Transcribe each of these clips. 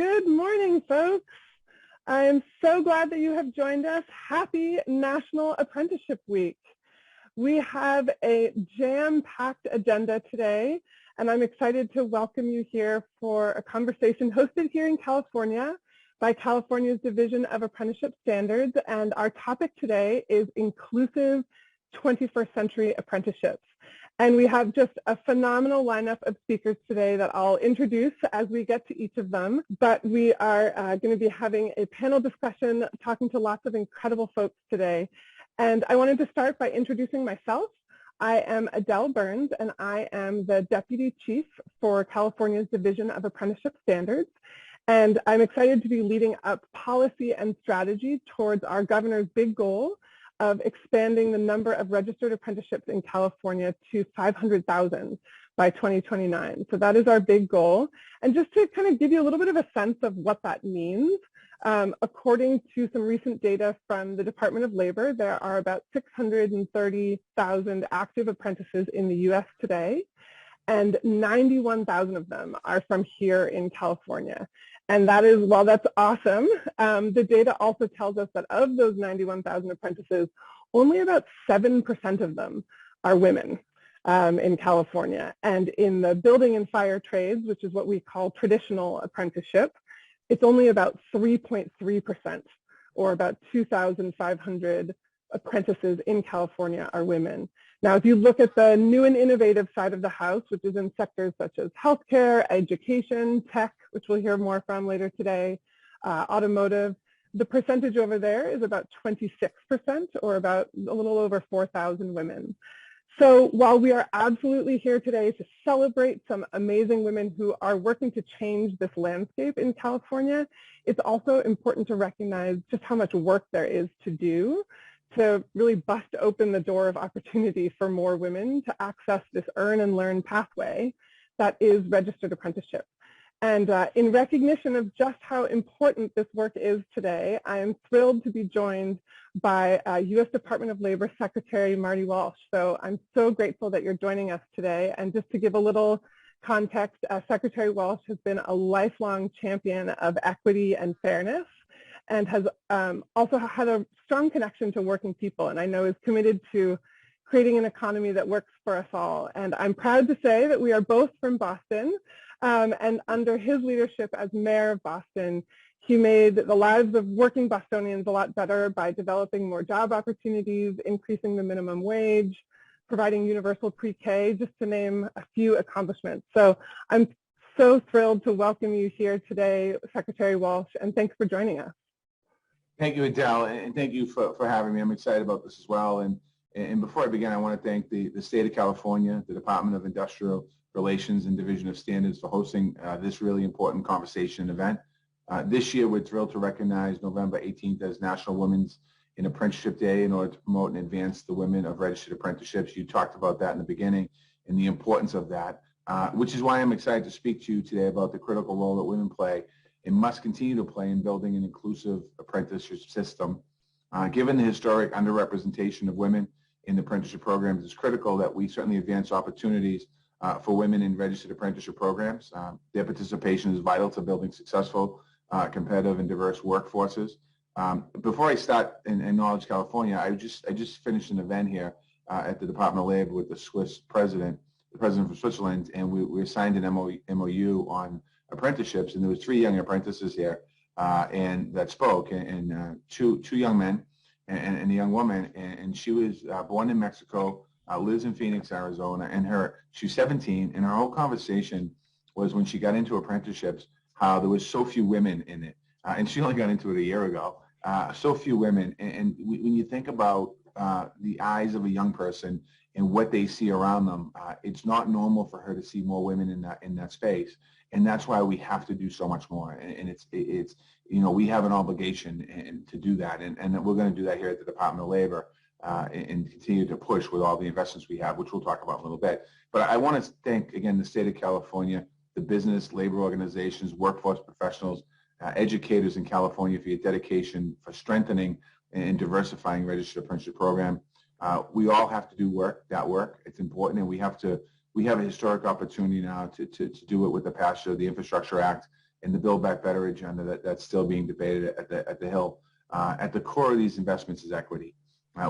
Good morning, folks. I am so glad that you have joined us. Happy National Apprenticeship Week. We have a jam-packed agenda today, and I'm excited to welcome you here for a conversation hosted here in California by California's Division of Apprenticeship Standards, and our topic today is inclusive 21st century apprenticeships. And we have just a phenomenal lineup of speakers today that I'll introduce as we get to each of them. But we are going to be having a panel discussion, talking to lots of incredible folks today. And I wanted to start by introducing myself. I am Adele Burns, and I am the Deputy Chief for California's Division of Apprenticeship Standards. And I'm excited to be leading up policy and strategy towards our governor's big goal of expanding the number of registered apprenticeships in California to 500,000 by 2029. So that is our big goal. And just to kind of give you a little bit of a sense of what that means, according to some recent data from the Department of Labor, there are about 630,000 active apprentices in the US today, and 91,000 of them are from here in California. And that is, while that's awesome, the data also tells us that of those 91,000 apprentices, only about 7% of them are women in California. And in the building and fire trades, which is what we call traditional apprenticeship, it's only about 3.3%, or about 2,500 apprentices in California are women. Now, if you look at the new and innovative side of the house, which is in sectors such as healthcare, education, tech, which we'll hear more from later today, automotive, the percentage over there is about 26%, or about a little over 4,000 women. So while we are absolutely here today to celebrate some amazing women who are working to change this landscape in California, it's also important to recognize just how much work there is to do to really bust open the door of opportunity for more women to access this earn and learn pathway that is registered apprenticeship. And in recognition of just how important this work is today, I am thrilled to be joined by US Department of Labor Secretary Marty Walsh. So I'm so grateful that you're joining us today. And just to give a little context, Secretary Walsh has been a lifelong champion of equity and fairness, and has also had a strong connection to working people, and I know is committed to creating an economy that works for us all. And I'm proud to say that we are both from Boston, and under his leadership as mayor of Boston, he made the lives of working Bostonians a lot better by developing more job opportunities, increasing the minimum wage, providing universal pre-K, just to name a few accomplishments. So I'm so thrilled to welcome you here today, Secretary Walsh, and thanks for joining us. Thank you, Adele, and thank you for having me. I'm excited about this as well. And before I begin, I want to thank the state of California, the Department of Industrial Relations and Division of Standards for hosting this really important conversation event. This year, we're thrilled to recognize November 18th as National Women's in Apprenticeship Day in order to promote and advance the women of registered apprenticeships. You talked about that in the beginning and the importance of that, which is why I'm excited to speak to you today about the critical role that women play and must continue to play in building an inclusive apprenticeship system. Given the historic underrepresentation of women in the apprenticeship programs, it's critical that we certainly advance opportunities for women in registered apprenticeship programs. Their participation is vital to building successful, competitive, and diverse workforces. Before I start and acknowledge California, I just finished an event here at the Department of Labor with the Swiss president, the president from Switzerland, and we signed an MOU on apprenticeships, and there was 3 young apprentices here and that spoke, and two young men and a young woman, and she was born in Mexico, lives in Phoenix, Arizona, and she's 17, and our whole conversation was when she got into apprenticeships, how there was so few women in it, and she only got into it a year ago, so few women, and when you think about the eyes of a young person and what they see around them, it's not normal for her to see more women in that space. And that's why we have to do so much more. And it's we have an obligation to do that. And we're going to do that here at the Department of Labor and continue to push with all the investments we have, which we'll talk about in a little bit. But I want to thank, again, the state of California, the business, labor organizations, workforce professionals, educators in California for your dedication, for strengthening and diversifying registered apprenticeship program. We all have to do that work. It's important, and we have a historic opportunity now to do it with the passage of the Infrastructure Act and the Build Back Better agenda that's still being debated at the Hill. At the core of these investments is equity.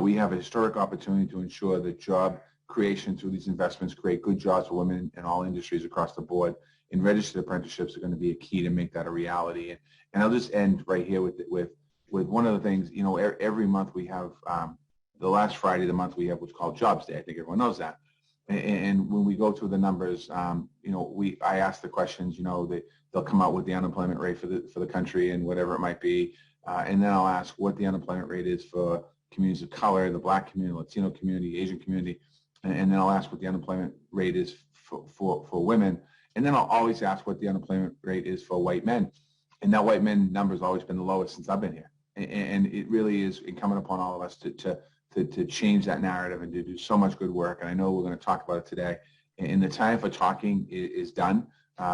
We have a historic opportunity to ensure that job creation through these investments create good jobs for women in all industries across the board. And registered apprenticeships are going to be a key to make that a reality. And I'll just end right here with one of the things. You know, every month we have the last Friday of the month we have what's called Jobs Day. I think everyone knows that. And when we go through the numbers, you know, I ask the questions. You know, they'll come out with the unemployment rate for the country and whatever it might be, and then I'll ask what the unemployment rate is for communities of color, the Black community, Latino community, Asian community, and then I'll ask what the unemployment rate is for women, and then I'll always ask what the unemployment rate is for white men, and that white men number has always been the lowest since I've been here, and it really is incumbent upon all of us to change that narrative and to do so much good work. And I know we're going to talk about it today. And the time for talking is done.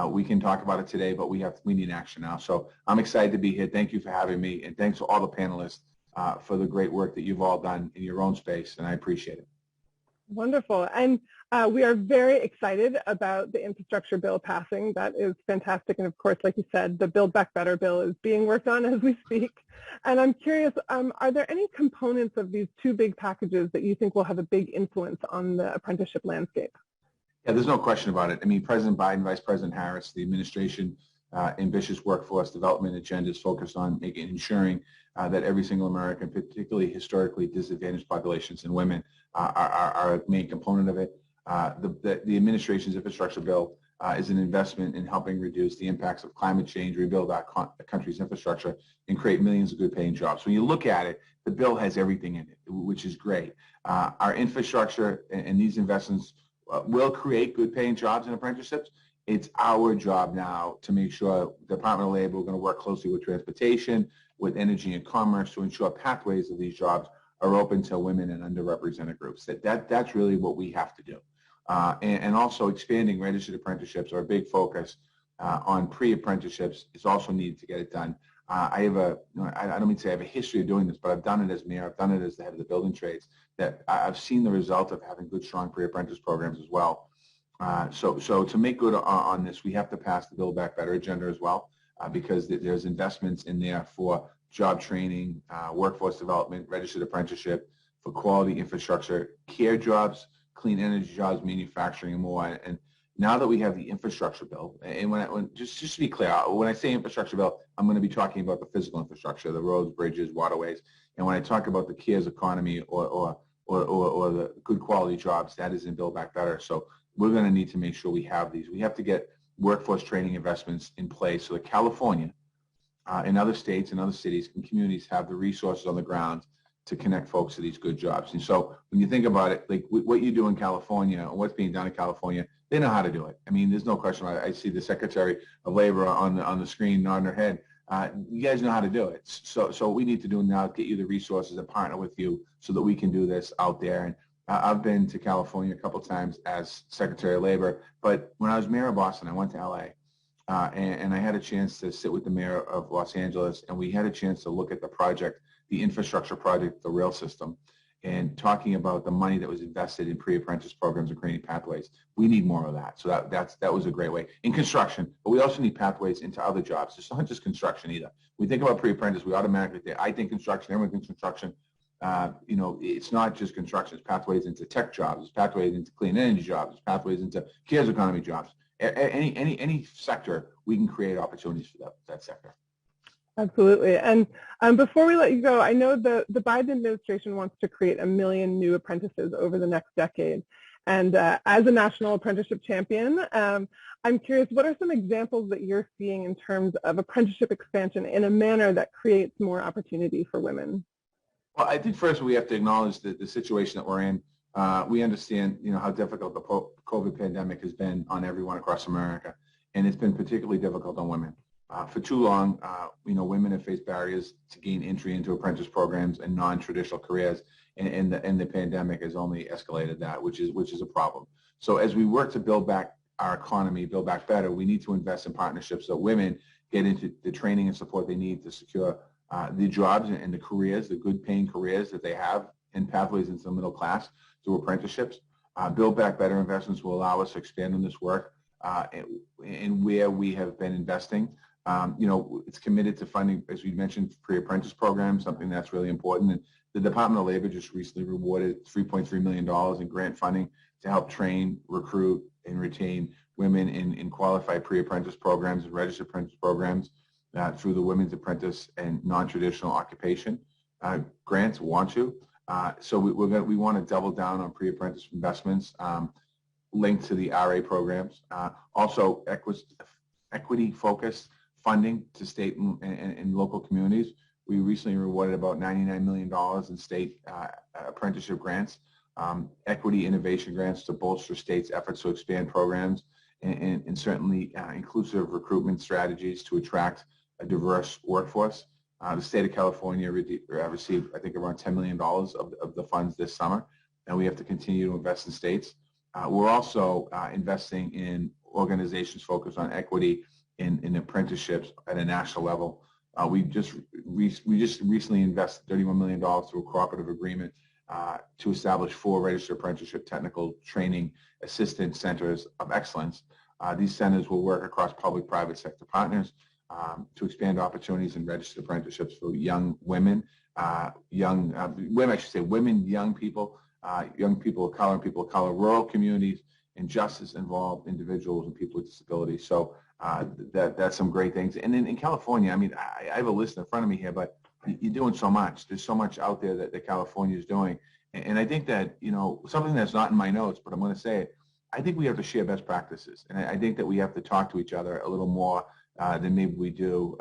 We can talk about it today, but we need action now. So I'm excited to be here. Thank you for having me, and thanks to all the panelists for the great work that you've all done in your own space, and I appreciate it. Wonderful. And we are very excited about the infrastructure bill passing. That is fantastic. And of course, like you said, the Build Back Better bill is being worked on as we speak. And I'm curious, are there any components of these two big packages that you think will have a big influence on the apprenticeship landscape? Yeah, there's no question about it. I mean, President Biden, Vice President Harris, the administration ambitious workforce development agenda is focused on ensuring that every single American, particularly historically disadvantaged populations and women, are a main component of it. The administration's infrastructure bill is an investment in helping reduce the impacts of climate change, rebuild our country's infrastructure, and create millions of good-paying jobs. When you look at it, the bill has everything in it, which is great. Our infrastructure and these investments will create good-paying jobs and apprenticeships. It's our job now to make sure the Department of Labor, we're going to work closely with transportation, with energy and commerce to ensure pathways of these jobs are open to women and underrepresented groups. That's really what we have to do. And also expanding registered apprenticeships are a big focus on pre-apprenticeships. It's also needed to get it done. I don't mean to say I have a history of doing this, but I've done it as mayor. I've done it as the head of the building trades. That I've seen the result of having good, strong pre-apprentice programs as well. So to make good on this, we have to pass the Build Back Better agenda as well, because there's investments in there for job training, workforce development, registered apprenticeship, for quality infrastructure, care jobs, clean energy jobs, manufacturing, and more. And now that we have the infrastructure bill, and just to be clear, when I say infrastructure bill, I'm going to be talking about the physical infrastructure, the roads, bridges, waterways. And when I talk about the cares economy or the good quality jobs, that is in Build Back Better. So we're going to need to make sure we have these. We have to get workforce training investments in place so that California and other states and other cities and communities have the resources on the ground to connect folks to these good jobs. And so when you think about it, like what you do in California and what's being done in California, they know how to do it. I mean, there's no question about it. I see the Secretary of Labor on the screen nodding her head. You guys know how to do it. So what we need to do now is get you the resources and partner with you so that we can do this out there. And I've been to California a couple of times as Secretary of Labor, but when I was mayor of Boston, I went to LA, and I had a chance to sit with the mayor of Los Angeles, and we had a chance to look at the project, the infrastructure project, the rail system, and talking about the money that was invested in pre-apprentice programs and creating pathways. We need more of that. So that was a great way. In construction, but we also need pathways into other jobs. It's not just construction either. We think about pre-apprentice, we automatically think, I think construction, everyone thinks construction. It's not just construction. It's pathways into tech jobs. It's pathways into clean energy jobs. It's pathways into cares economy jobs. Any sector, we can create opportunities for that sector. Absolutely. And before we let you go, I know the Biden administration wants to create 1 million new apprentices over the next decade. And as a national apprenticeship champion, I'm curious, what are some examples that you're seeing in terms of apprenticeship expansion in a manner that creates more opportunity for women? Well, I think first we have to acknowledge the situation that we're in. We understand, how difficult the COVID pandemic has been on everyone across America, and it's been particularly difficult on women. For too long, women have faced barriers to gain entry into apprentice programs and non-traditional careers, and the pandemic has only escalated that, which is a problem. So as we work to build back our economy, build back better, we need to invest in partnerships so women get into the training and support they need to secure the jobs and the careers, the good paying careers that they have, and pathways into the middle class through apprenticeships. Build Back Better investments will allow us to expand on this work and where we have been investing. It's committed to funding, as we mentioned, pre-apprentice programs, something that's really important. And the Department of Labor just recently rewarded $3.3 million in grant funding to help train, recruit, and retain women in qualified pre-apprentice programs and registered apprentice programs through the Women's Apprentice and Non-Traditional Occupation grants. So we want to double down on pre-apprentice investments linked to the RA programs. Also, equity-focused funding to state and local communities. We recently rewarded about $99 million in state apprenticeship grants, equity innovation grants to bolster states' efforts to expand programs, and certainly inclusive recruitment strategies to attract a diverse workforce. The state of California received, I think, around $10 million of the funds this summer, and we have to continue to invest in states. We're also investing in organizations focused on equity in apprenticeships at a national level. We just recently invested $31 million through a cooperative agreement to establish 4 registered apprenticeship technical training assistant centers of excellence. These centers will work across public-private sector partners to expand opportunities in registered apprenticeships for young women, young people of color, and people of color, rural communities, and justice-involved individuals and people with disabilities. So that's some great things. And in California, I mean, I have a list in front of me here, but you're doing so much. There's so much out there that California is doing. And I think that, something that's not in my notes, but I'm going to say it, I think we have to share best practices. And I think that we have to talk to each other a little more than maybe we do.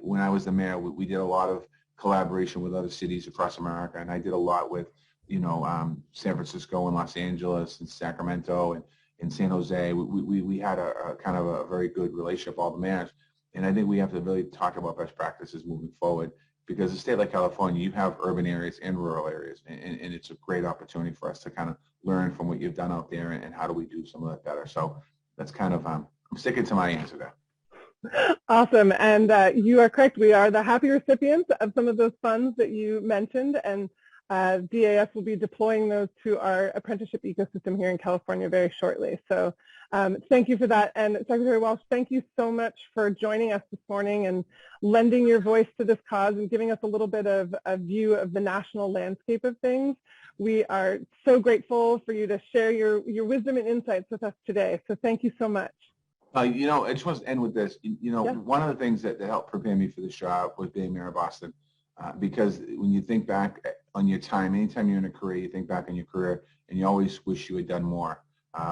When I was the mayor, we did a lot of collaboration with other cities across America, and I did a lot with, San Francisco and Los Angeles and Sacramento and in San Jose. We had a kind of a very good relationship, all the mayors. And I think we have to really talk about best practices moving forward, because a state like California, you have urban areas and rural areas, and it's a great opportunity for us to kind of learn from what you've done out there and how do we do some of that better. So that's kind of, I'm sticking to my answer there. Awesome. And you are correct. We are the happy recipients of some of those funds that you mentioned, and DAS will be deploying those to our apprenticeship ecosystem here in California very shortly. So thank you for that. And Secretary Walsh, thank you so much for joining us this morning and lending your voice to this cause and giving us a little bit of a view of the national landscape of things. We are so grateful for you to share your wisdom and insights with us today. So thank you so much. I just want to end with this. One of the things that helped prepare me for this job was being mayor of Boston. Because when you think back on your time, anytime you're in a career, you think back on your career and you always wish you had done more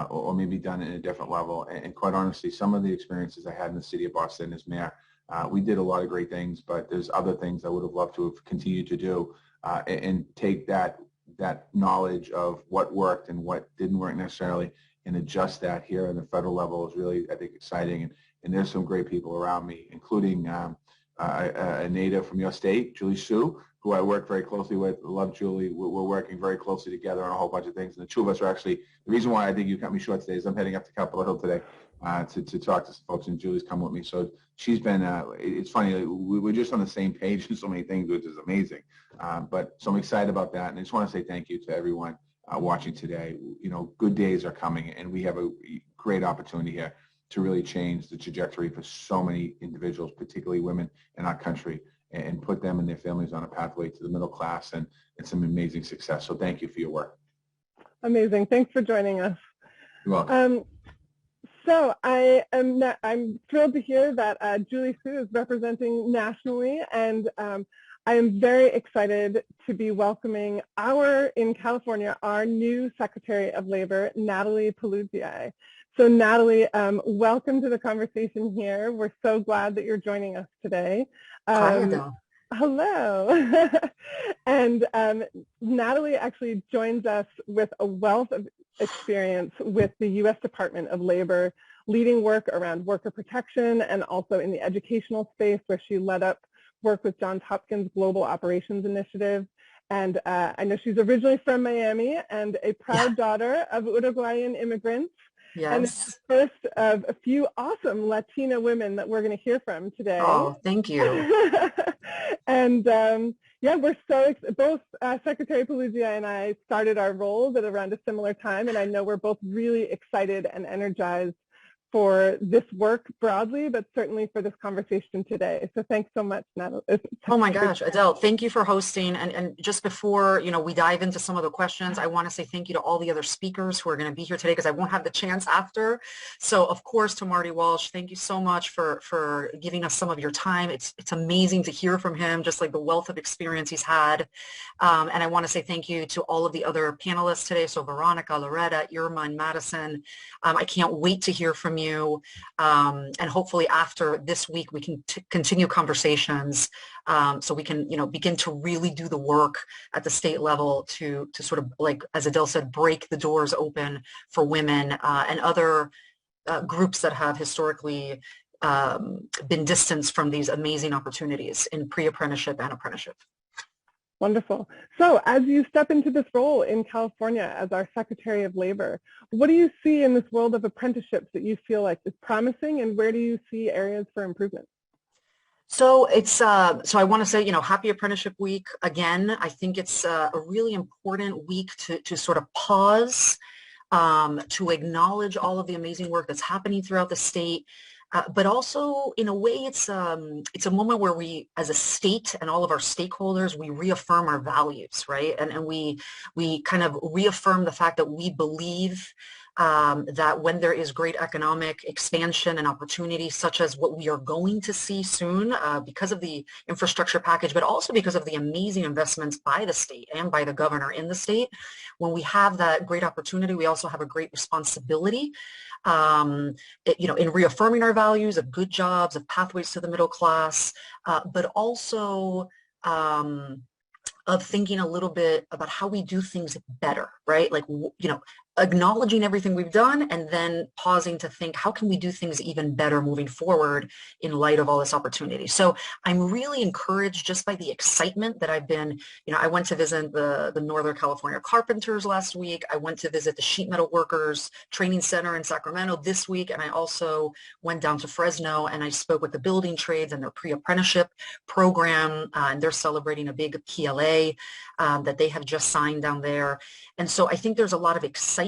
or maybe done it in a different level. And quite honestly, some of the experiences I had in the city of Boston as mayor, we did a lot of great things, but there's other things I would have loved to have continued to do and take that knowledge of what worked and what didn't work necessarily and adjust that here on the federal level is really, I think, exciting. And there's some great people around me, including a native from your state, Julie Sue, who I work very closely with. I love Julie. We're working very closely together on a whole bunch of things. And the two of us are actually, the reason why I think you cut me short today is I'm heading up to Capitol Hill today to talk to some folks, and Julie's come with me. So she's been, it's funny, we're just on the same page in so many things, which is amazing. So I'm excited about that. And I just want to say thank you to everyone watching today. Good days are coming, and we have a great opportunity here to really change the trajectory for so many individuals, particularly women in our country, and put them and their families on a pathway to the middle class and some amazing success. So thank you for your work. Amazing. Thanks for joining us. You're welcome. So I'm thrilled to hear that Julie Sue is representing nationally, and I am very excited to be welcoming in California, our new Secretary of Labor, Natalie Palugyai. So Natalie, welcome to the conversation here. We're so glad that you're joining us today. Hi, Adele. Hello. And Natalie actually joins us with a wealth of experience with the U.S. Department of Labor, leading work around worker protection and also in the educational space, where she led up work with Johns Hopkins Global Operations Initiative. And I know she's originally from Miami and a proud daughter of Uruguayan immigrants. Yes. And it's the first of a few awesome Latina women that we're going to hear from today. Oh, thank you. And yeah, we're so both Secretary Palugyai and I started our roles at around a similar time, and I know we're both really excited and energized for this work broadly, but certainly for this conversation today. So thanks so much, Natalie. Oh my gosh, Adele, thank you for hosting. And just before, we dive into some of the questions, I want to say thank you to all the other speakers who are going to be here today because I won't have the chance after. So of course to Marty Walsh, thank you so much for giving us some of your time. It's amazing to hear from him, just like the wealth of experience he's had. And I want to say thank you to all of the other panelists today. So Veronica, Loretta, Irma, and Madison. I can't wait to hear from you. And hopefully after this week, we can continue conversations so we can, begin to really do the work at the state level to sort of, like, as Adele said, break the doors open for women and other groups that have historically been distanced from these amazing opportunities in pre-apprenticeship and apprenticeship. Wonderful. So as you step into this role in California as our Secretary of Labor, what do you see in this world of apprenticeships that you feel like is promising, and where do you see areas for improvement? So so I want to say, happy Apprenticeship Week again. I think it's a really important week to sort of pause, to acknowledge all of the amazing work that's happening throughout the state. But also, in a way, it's a moment where we, as a state and all of our stakeholders, we reaffirm our values, right? And we kind of reaffirm the fact that we believe that when there is great economic expansion and opportunity, such as what we are going to see soon because of the infrastructure package, but also because of the amazing investments by the state and by the governor in the state, when we have that great opportunity, we also have a great responsibility in reaffirming our values of good jobs, of pathways to the middle class, but also of thinking a little bit about how we do things better, right? Like, acknowledging everything we've done and then pausing to think, how can we do things even better moving forward in light of all this opportunity? So I'm really encouraged just by the excitement that I've been, I went to visit the Northern California carpenters last week. I went to visit the sheet metal workers training center in Sacramento this week. And I also went down to Fresno and I spoke with the building trades and their pre-apprenticeship program. And they're celebrating a big PLA that they have just signed down there. And so I think there's a lot of excitement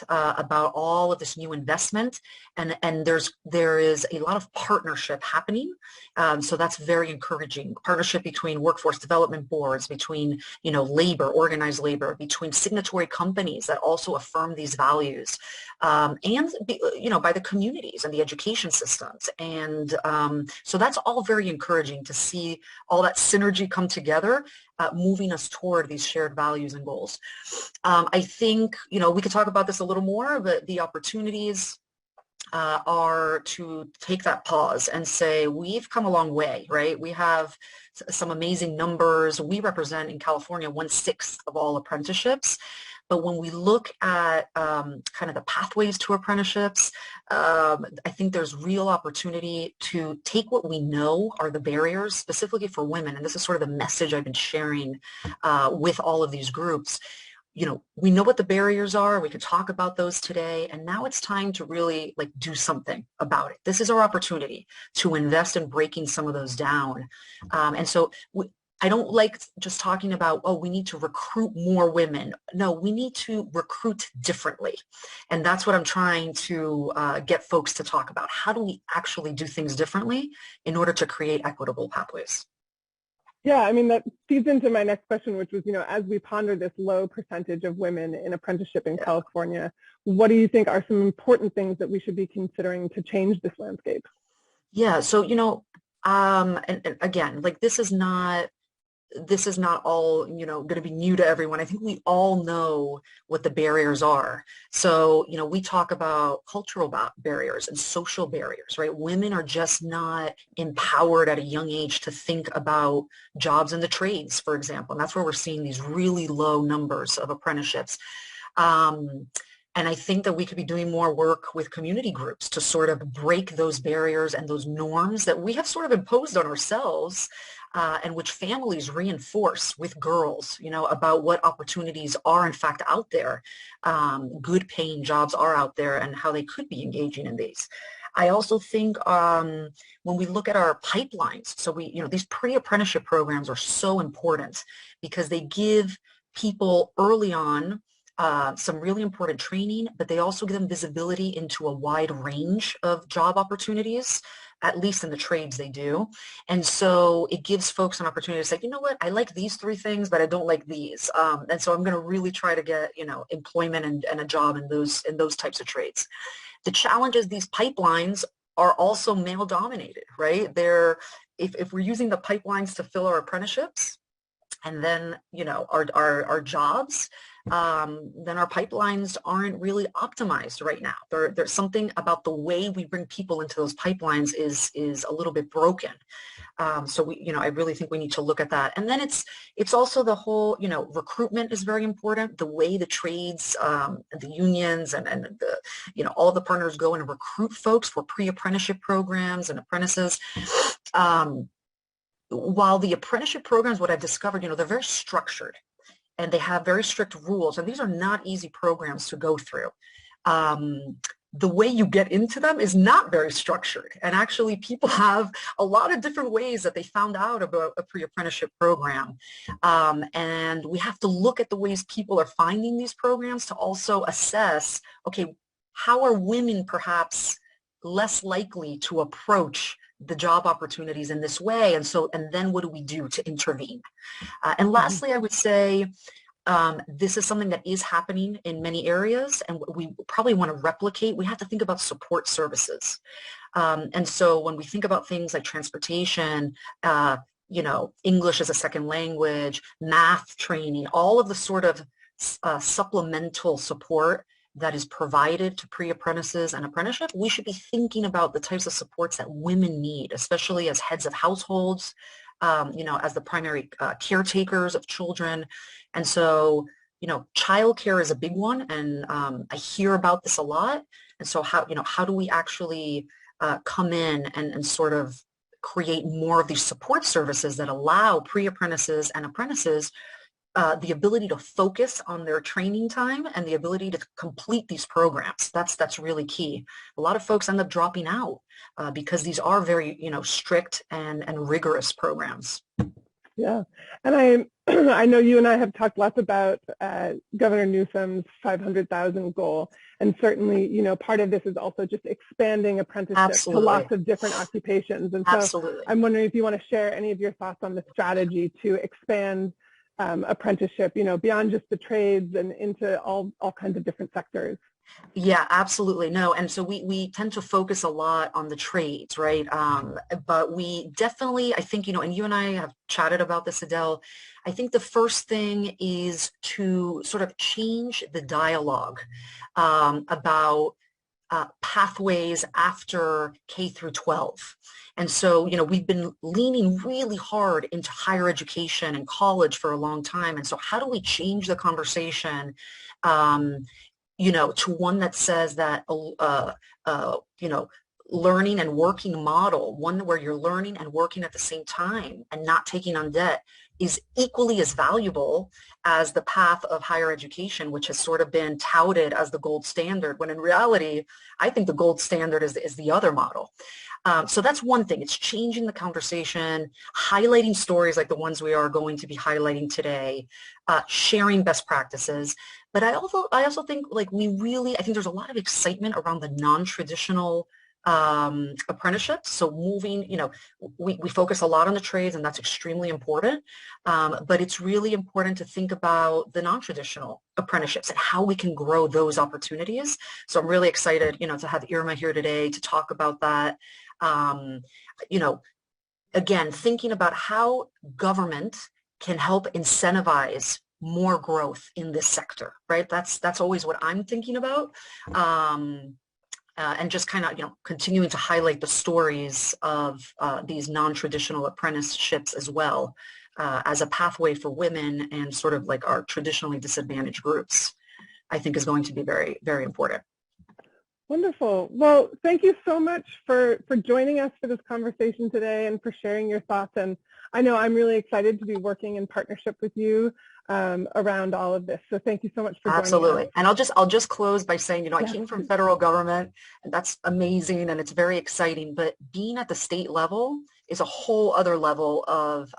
about all of this new investment, and there is a lot of partnership happening. So that's very encouraging. Partnership between workforce development boards, between labor, organized labor, between signatory companies that also affirm these values, and by the communities and the education systems. And so that's all very encouraging to see all that synergy come together, moving us toward these shared values and goals. I think, we could talk about this a little more, but the opportunities are to take that pause and say, we've come a long way, right? We have some amazing numbers. We represent in California 1/6 of all apprenticeships. But when we look at kind of the pathways to apprenticeships, I think there's real opportunity to take what we know are the barriers, specifically for women, and this is sort of the message I've been sharing with all of these groups. We know what the barriers are. We could talk about those today, and now it's time to really do something about it. This is our opportunity to invest in breaking some of those down. And so I don't like just talking about, oh, we need to recruit more women. No, we need to recruit differently. And that's what I'm trying to get folks to talk about. How do we actually do things differently in order to create equitable pathways? Yeah, I mean, that feeds into my next question, which was, as we ponder this low percentage of women in apprenticeship in California, what do you think are some important things that we should be considering to change this landscape? Yeah, so, and again, this is not all, going to be new to everyone. I think we all know what the barriers are. So, we talk about cultural barriers and social barriers, right? Women are just not empowered at a young age to think about jobs in the trades, for example. And that's where we're seeing these really low numbers of apprenticeships. And I think that we could be doing more work with community groups to sort of break those barriers and those norms that we have sort of imposed on ourselves, and which families reinforce with girls, about what opportunities are in fact out there, good paying jobs are out there, and how they could be engaging in these. I also think when we look at our pipelines, so these pre-apprenticeship programs are so important because they give people early on some really important training, but they also give them visibility into a wide range of job opportunities, at least in the trades they do. And so it gives folks an opportunity to say, you know what, I like these three things, but I don't like these. And so I'm going to really try to get, employment and a job in those types of trades. The challenge is these pipelines are also male dominated, right? If we're using the pipelines to fill our apprenticeships, and then, our jobs, then our pipelines aren't really optimized right now. There's something about the way we bring people into those pipelines is a little bit broken. So I really think we need to look at that. And then it's also the whole, recruitment is very important. The way the trades, the unions and the, all the partners go and recruit folks for pre-apprenticeship programs and apprentices. While the apprenticeship programs, what I've discovered, they're very structured and they have very strict rules, and these are not easy programs to go through. The way you get into them is not very structured, and actually people have a lot of different ways that they found out about a pre-apprenticeship program, and we have to look at the ways people are finding these programs to also assess, okay, how are women perhaps less likely to approach the job opportunities in this way, and then what do we do to intervene? And lastly, I would say this is something that is happening in many areas, and we probably want to replicate. We have to think about support services, and so when we think about things like transportation, English as a second language, math training, all of the sort of supplemental support that is provided to pre-apprentices and apprenticeship, we should be thinking about the types of supports that women need, especially as heads of households, as the primary caretakers of children. And so, childcare is a big one, and I hear about this a lot. And so how do we actually come in and sort of create more of these support services that allow pre-apprentices and apprentices the ability to focus on their training time and the ability to complete these programs. That's really key. A lot of folks end up dropping out because these are very, strict and rigorous programs. Yeah, and I know you and I have talked lots about Governor Newsom's 500,000 goal, and certainly, part of this is also just expanding apprenticeship to lots of different occupations. And so I'm wondering if you want to share any of your thoughts on the strategy to expand apprenticeship, beyond just the trades and into all kinds of different sectors. Yeah, absolutely. No. And so we tend to focus a lot on the trades, right? But we definitely, I think, and you and I have chatted about this, Adele, I think the first thing is to sort of change the dialogue about pathways after K through 12. And so, we've been leaning really hard into higher education and college for a long time. And so how do we change the conversation, to one that says that, learning and working model, one where you're learning and working at the same time and not taking on debt, is equally as valuable as the path of higher education, which has sort of been touted as the gold standard, when in reality, I think the gold standard is the other model. So that's one thing. It's changing the conversation, highlighting stories like the ones we are going to be highlighting today, sharing best practices. But I also think I think there's a lot of excitement around the non-traditional apprenticeships. So moving, we focus a lot on the trades, and that's extremely important. But it's really important to think about the non-traditional apprenticeships and how we can grow those opportunities. So I'm really excited, to have Irma here today to talk about that. Again, thinking about how government can help incentivize more growth in this sector, right? That's always what I'm thinking about. And just kind of, continuing to highlight the stories of these non-traditional apprenticeships as well as a pathway for women and sort of like our traditionally disadvantaged groups, I think is going to be very, very important. Wonderful. Well, thank you so much for joining us for this conversation today and for sharing your thoughts. And I know I'm really excited to be working in partnership with you around all of this. So thank you so much for joining us. Absolutely. And I'll just close by saying, I came from federal government, and that's amazing and it's very exciting. But being at the state level is a whole other level of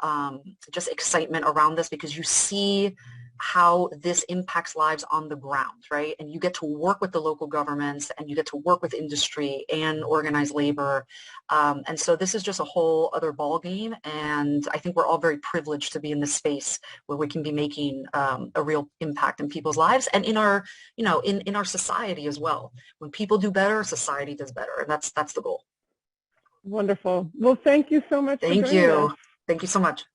just excitement around this, because you see how this impacts lives on the ground, right? And you get to work with the local governments, and you get to work with industry and organized labor. And so this is just a whole other ball game. And I think we're all very privileged to be in this space where we can be making a real impact in people's lives and in our, in our society as well. When people do better, society does better. And that's the goal. Wonderful. Well, thank you so much for joining us. Thank you so much.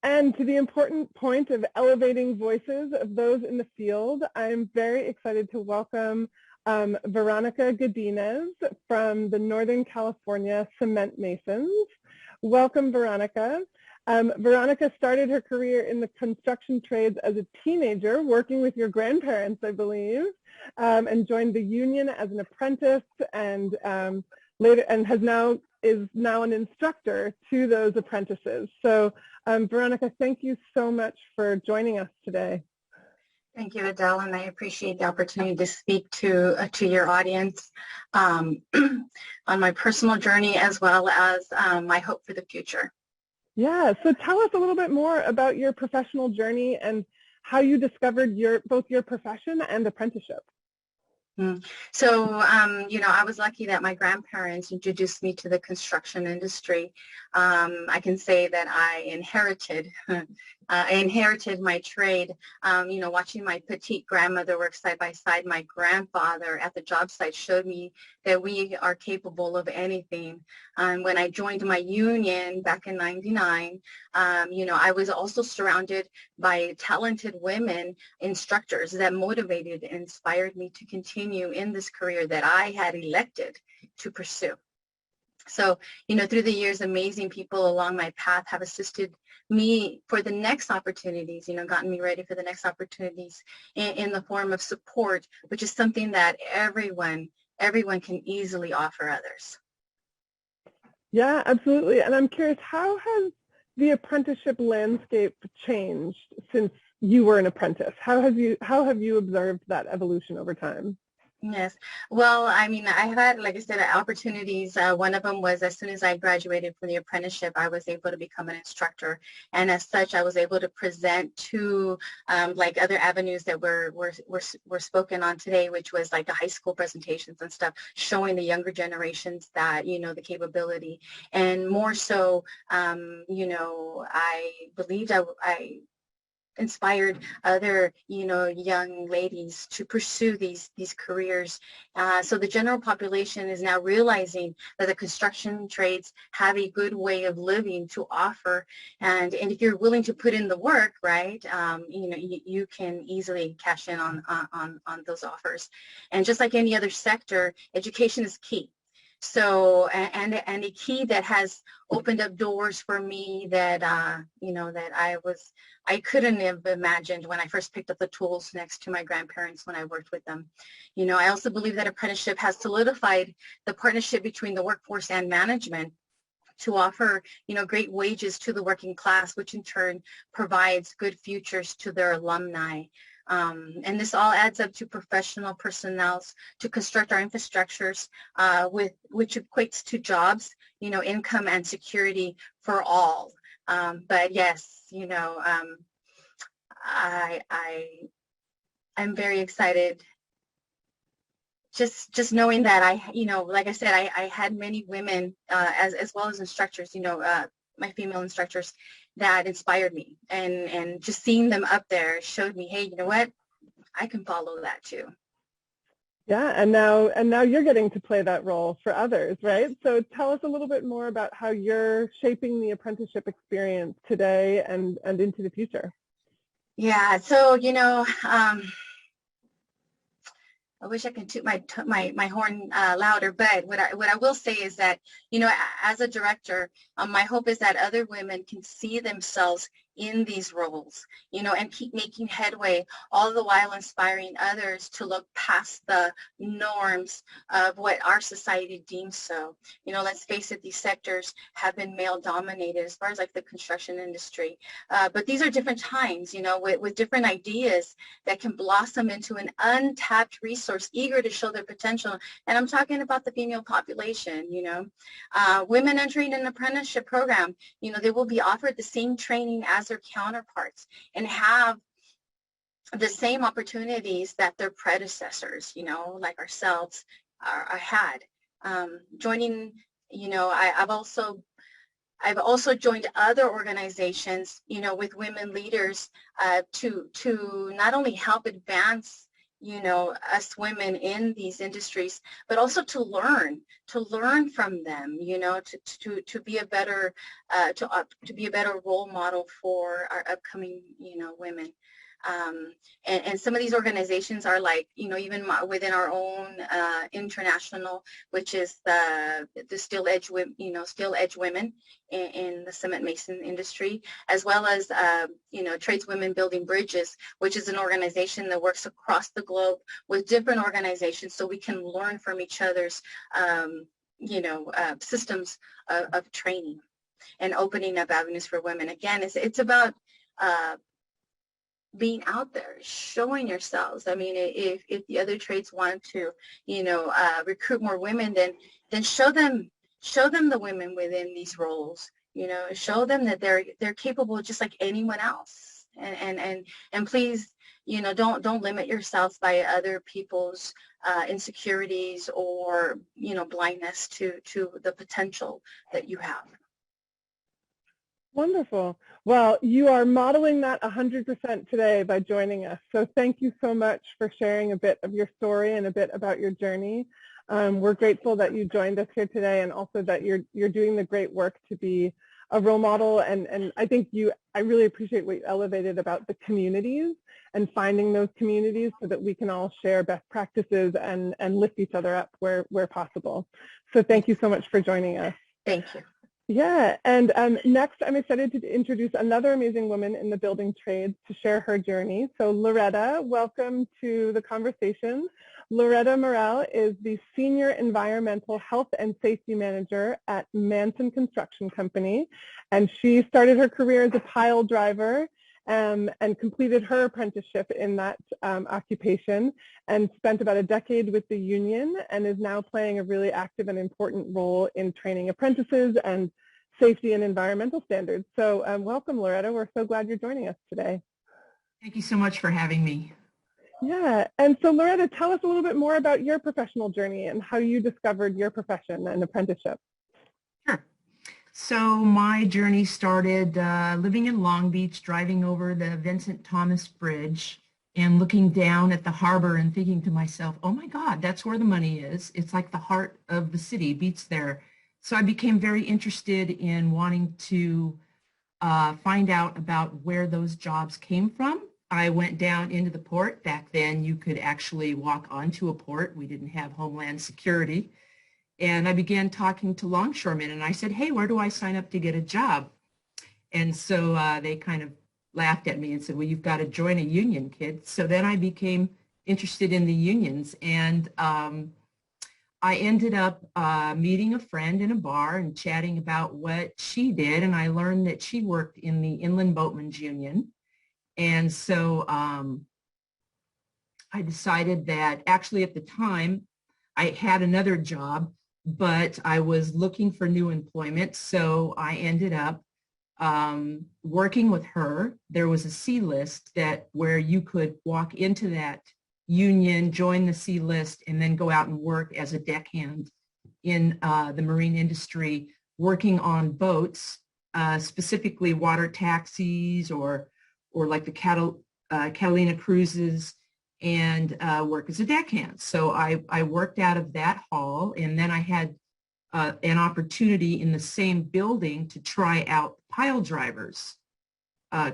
And to the important point of elevating voices of those in the field, I'm very excited to welcome Veronica Gadines from the Northern California Cement Masons. Welcome, Veronica. Veronica started her career in the construction trades as a teenager, working with your grandparents, I believe, and joined the union as an apprentice, and later is now an instructor to those apprentices. So Veronica, thank you so much for joining us today. Thank you, Adele, and I appreciate the opportunity to speak to your audience on my personal journey as well as my hope for the future. Yeah, so tell us a little bit more about your professional journey and how you discovered both your profession and apprenticeship. So, I was lucky that my grandparents introduced me to the construction industry. I can say that I inherited my trade, watching my petite grandmother work side by side. My grandfather at the job site showed me that we are capable of anything. When I joined my union back in '99, I was also surrounded by talented women instructors that motivated and inspired me to continue in this career that I had elected to pursue. So, through the years, amazing people along my path have assisted me for the next opportunities, gotten me ready for the next opportunities in the form of support, which is something that everyone can easily offer others. Yeah, absolutely. And I'm curious, how has the apprenticeship landscape changed since you were an apprentice? How have you observed that evolution over time? Yes. Well, I had, like I said, opportunities. One of them was as soon as I graduated from the apprenticeship, I was able to become an instructor. And as such, I was able to present to like other avenues that were spoken on today, which was like the high school presentations and stuff, showing the younger generations that, the capability. And more so, I believed I inspired other, young ladies to pursue these careers. So the general population is now realizing that the construction trades have a good way of living to offer, and if you're willing to put in the work, right, you can easily cash in on those offers. And just like any other sector, education is key. So, and a key that has opened up doors for me that, that I couldn't have imagined when I first picked up the tools next to my grandparents when I worked with them. I also believe that apprenticeship has solidified the partnership between the workforce and management to offer, great wages to the working class, which in turn provides good futures to their alumni. And this all adds up to professional personnel to construct our infrastructures, which equates to jobs, income and security for all. But yes, I'm very excited. Just knowing that like I said, I had many women as well as instructors, my female instructors that inspired me, and just seeing them up there showed me, hey, you know what, I can follow that too. Yeah, and now you're getting to play that role for others, right? So tell us a little bit more about how you're shaping the apprenticeship experience today and into the future. Yeah, so I wish I could toot my horn louder, but what I will say is that, as a director, my hope is that other women can see themselves in these roles, and keep making headway, all the while inspiring others to look past the norms of what our society deems so. Let's face it, these sectors have been male-dominated as far as like the construction industry. But these are different times, with different ideas that can blossom into an untapped resource, eager to show their potential. And I'm talking about the female population, women entering an apprenticeship program, they will be offered the same training as their counterparts and have the same opportunities that their predecessors, like ourselves, had. Joining, I've also joined other organizations, with women leaders to not only help advance, us women in these industries, but also to learn from them, to be a better to be a better role model for our upcoming, women. And some of these organizations are like, even within our own international, which is the Steel Edge Women in the cement mason industry, as well as, Tradeswomen Building Bridges, which is an organization that works across the globe with different organizations so we can learn from each other's, systems of training and opening up avenues for women. Again, it's about being out there, showing yourselves. I mean, if the other trades want to, recruit more women, then show them the women within these roles. Show them that they're capable just like anyone else. And please, don't limit yourselves by other people's insecurities or blindness to the potential that you have. Wonderful. Well, you are modeling that 100% today by joining us. So thank you so much for sharing a bit of your story and a bit about your journey. We're grateful that you joined us here today, and also that you're doing the great work to be a role model. And I think I really appreciate what you elevated about the communities and finding those communities so that we can all share best practices and lift each other up where possible. So thank you so much for joining us. Thank you. Yeah, and next I'm excited to introduce another amazing woman in the building trades to share her journey. So Loretta, welcome to the conversation. Loretta Morel is the Senior Environmental Health and Safety Manager at Manson Construction Company, and she started her career as a pile driver and completed her apprenticeship in that occupation, and spent about a decade with the union, and is now playing a really active and important role in training apprentices and safety and environmental standards. So welcome, Loretta. We're so glad you're joining us today. Thank you so much for having me. Yeah, and so Loretta, tell us a little bit more about your professional journey and how you discovered your profession and apprenticeship. Sure. So my journey started living in Long Beach, driving over the Vincent Thomas Bridge and looking down at the harbor and thinking to myself, oh my God, that's where the money is. It's like the heart of the city, beats there. So I became very interested in wanting to find out about where those jobs came from. I went down into the port. Back then you could actually walk onto a port. We didn't have Homeland Security. And I began talking to longshoremen, and I said, hey, where do I sign up to get a job? And so they kind of laughed at me and said, well, you've got to join a union, kid. So then I became interested in the unions, and I ended up meeting a friend in a bar and chatting about what she did, and I learned that she worked in the Inland Boatmen's Union. And so I decided that actually at the time I had another job, but I was looking for new employment, so I ended up working with her. There was a C list where you could walk into that union, join the C list, and then go out and work as a deckhand in the marine industry, working on boats, specifically water taxis or like the Catalina cruises, and work as a deckhand. So I worked out of that hall, and then I had an opportunity in the same building to try out pile drivers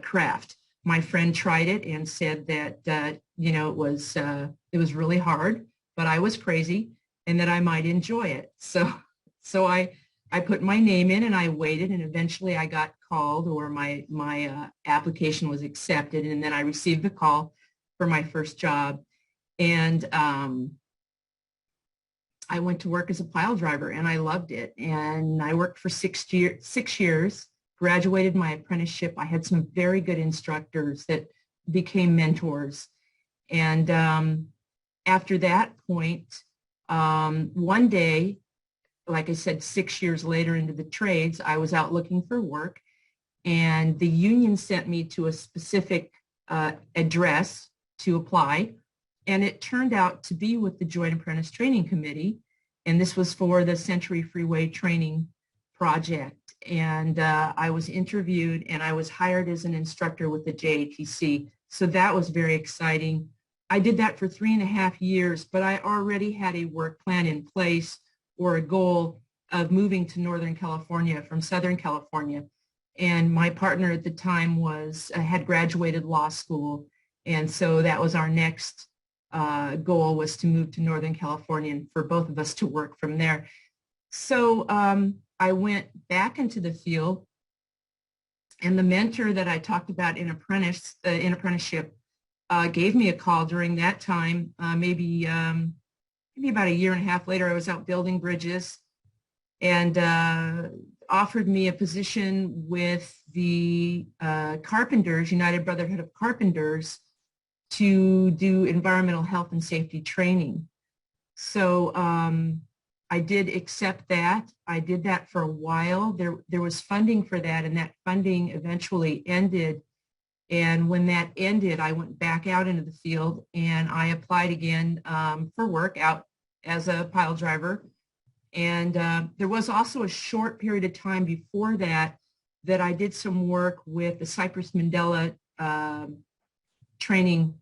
craft. My friend tried it and said that it was really hard, but I was crazy and that I might enjoy it. So I put my name in and I waited, and eventually I got called, or my application was accepted, and then I received the call for my first job. And I went to work as a pile driver, and I loved it. And I worked for 6 years, graduated my apprenticeship. I had some very good instructors that became mentors. And after that point, one day, like I said, 6 years later into the trades, I was out looking for work, and the union sent me to a specific address to apply, and it turned out to be with the Joint Apprentice Training Committee, and this was for the Century Freeway Training Project. And I was interviewed and I was hired as an instructor with the JATC. So that was very exciting. I did that for 3.5 years, but I already had a work plan in place or a goal of moving to Northern California from Southern California. And my partner at the time had graduated law school. And so that was our next goal, was to move to Northern California and for both of us to work from there. So I went back into the field, and the mentor that I talked about in apprenticeship gave me a call during that time. Maybe about 1.5 years later, I was out building bridges, and offered me a position with the Carpenters, United Brotherhood of Carpenters, to do environmental health and safety training. So I did accept that. I did that for a while. There was funding for that, and that funding eventually ended. And when that ended, I went back out into the field and I applied again for work out as a pile driver. And there was also a short period of time before that I did some work with the Cypress Mandela training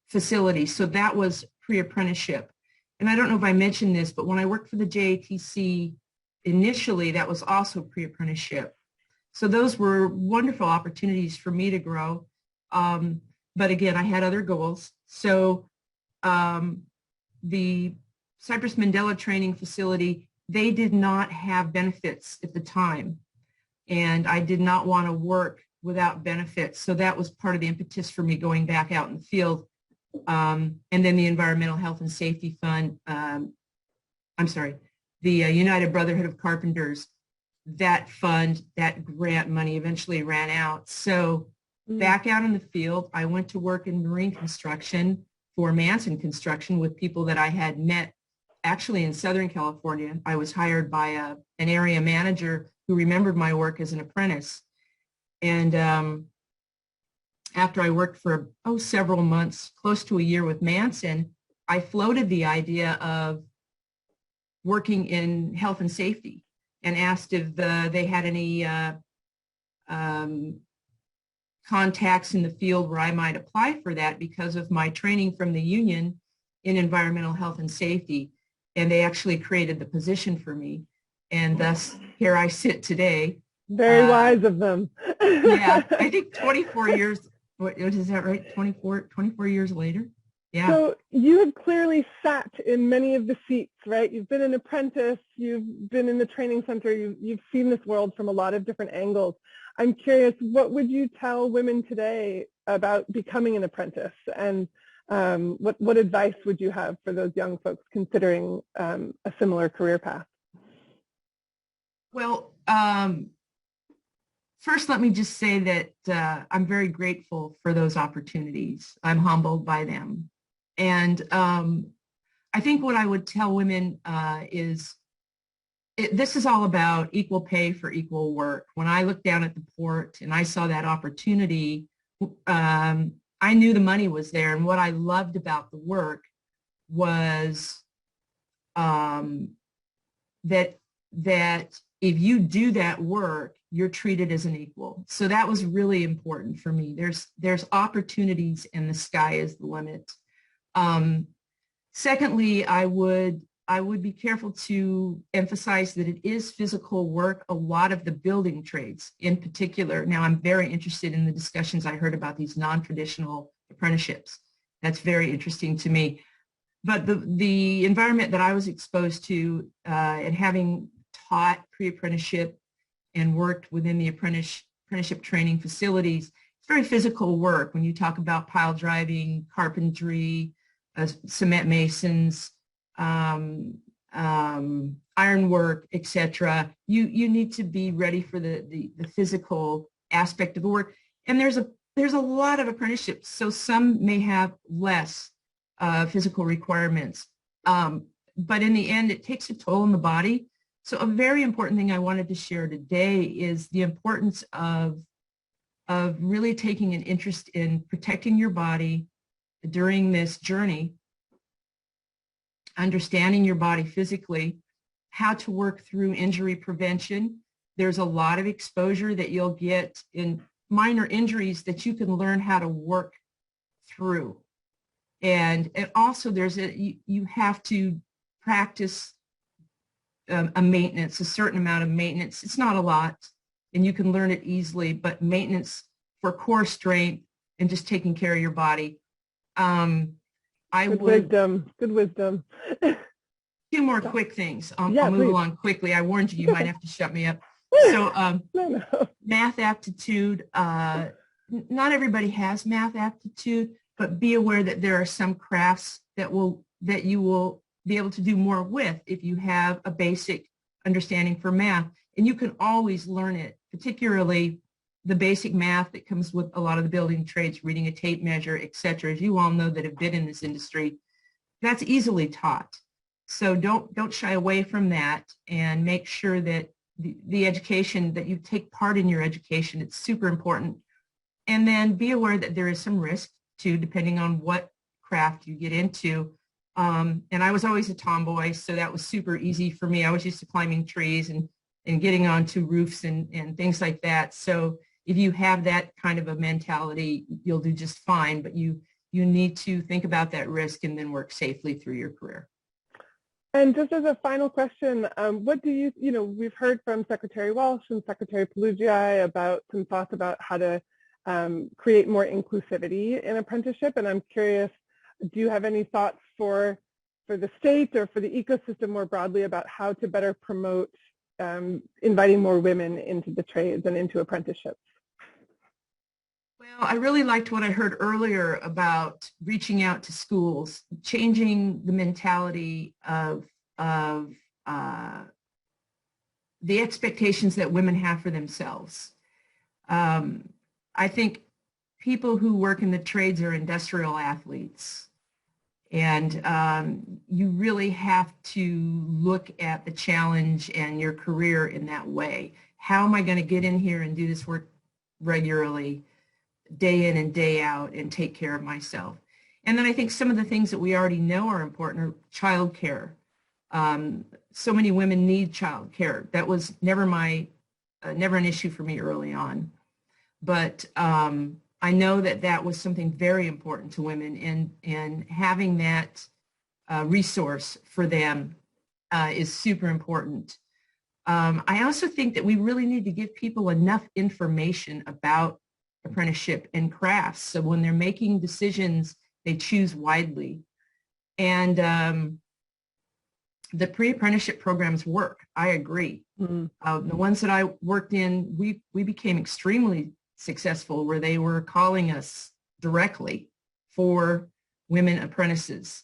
facility. So that was pre-apprenticeship. And I don't know if I mentioned this, but when I worked for the JATC initially, that was also pre-apprenticeship. So those were wonderful opportunities for me to grow. But again, I had other goals. So the Cypress Mandela training facility, they did not have benefits at the time. And I did not want to work without benefits. So that was part of the impetus for me going back out in the field. And then the Environmental Health and Safety Fund, the United Brotherhood of Carpenters, that fund, that grant money eventually ran out. So back out in the field, I went to work in marine construction for Manson Construction with people that I had met actually in Southern California. I was hired by an area manager who remembered my work as an apprentice. And after I worked for several months, close to a year with Manson, I floated the idea of working in health and safety and asked if they had any contacts in the field where I might apply for that because of my training from the union in environmental health and safety. And they actually created the position for me. And thus, here I sit today. Very wise of them. Yeah, I think 24 years, what is that right? 24 years later? Yeah. So you have clearly sat in many of the seats, right? You've been an apprentice, you've been in the training center, you've seen this world from a lot of different angles. I'm curious, what would you tell women today about becoming an apprentice? And what advice would you have for those young folks considering a similar career path? Well, first, let me just say that I'm very grateful for those opportunities. I'm humbled by them. And I think what I would tell women is this is all about equal pay for equal work. When I looked down at the port and I saw that opportunity, I knew the money was there. And what I loved about the work was that if you do that work, you're treated as an equal. So that was really important for me. There's opportunities and the sky is the limit. Secondly, I would be careful to emphasize that it is physical work, a lot of the building trades in particular. Now, I'm very interested in the discussions I heard about these non-traditional apprenticeships. That's very interesting to me. But the environment that I was exposed to and having taught pre-apprenticeship and worked within the apprenticeship training facilities, it's very physical work. When you talk about pile driving, carpentry, cement masons, ironwork, etc., you need to be ready for the physical aspect of the work. And there's a lot of apprenticeships, so some may have less physical requirements. But in the end, it takes a toll on the body. So a very important thing I wanted to share today is the importance of of really taking an interest in protecting your body during this journey, understanding your body physically, how to work through injury prevention. There's a lot of exposure that you'll get in minor injuries that you can learn how to work through. And also you have to practice a certain amount of maintenance. It's not a lot, and you can learn it easily, but maintenance for core strength and just taking care of your body. Good wisdom. Two more quick things. I'll move please. along quickly. I warned you, you might have to shut me up. So no. Math aptitude, not everybody has math aptitude, but be aware that there are some crafts that you will be able to do more with if you have a basic understanding for math. And you can always learn it, particularly the basic math that comes with a lot of the building trades, reading a tape measure, etc. As you all know that have been in this industry, that's easily taught. So don't shy away from that, and make sure that the education, that you take part in your education. It's super important. And then be aware that there is some risk too, depending on what craft you get into. And I was always a tomboy, so that was super easy for me. I was used to climbing trees and getting onto roofs and things like that. So if you have that kind of a mentality, you'll do just fine, but you need to think about that risk and then work safely through your career. And just as a final question, what do we've heard from Secretary Walsh and Secretary Palugyai about some thoughts about how to create more inclusivity in apprenticeship, and I'm curious, do you have any thoughts for the state or for the ecosystem more broadly about how to better promote inviting more women into the trades and into apprenticeships? Well, I really liked what I heard earlier about reaching out to schools, changing the mentality of the expectations that women have for themselves. I think people who work in the trades are industrial athletes, and you really have to look at the challenge and your career in that way. How am I going to get in here and do this work regularly, day in and day out, and take care of myself? And then I think some of the things that we already know are important are child care. So many women need child care. That was never an issue for me early on. But I know that was something very important to women, and having that resource for them is super important. I also think that we really need to give people enough information about apprenticeship and crafts, so when they're making decisions, they choose widely. And the pre-apprenticeship programs work. I agree. Mm-hmm. The ones that I worked in, we became extremely successful, where they were calling us directly for women apprentices.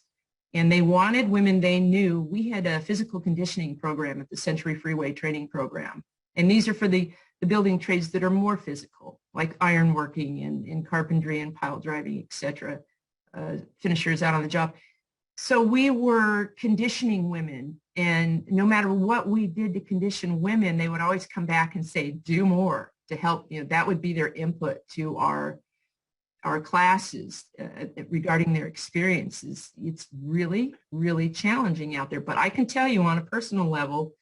And they wanted women they knew. We had a physical conditioning program at the Century Freeway Training Program. And these are for the building trades that are more physical, like ironworking and carpentry and pile driving, etc. Finishers out on the job. So we were conditioning women, and no matter what we did to condition women, they would always come back and say, do more to help. That would be their input to our classes regarding their experiences. It's really, really challenging out there. But I can tell you on a personal level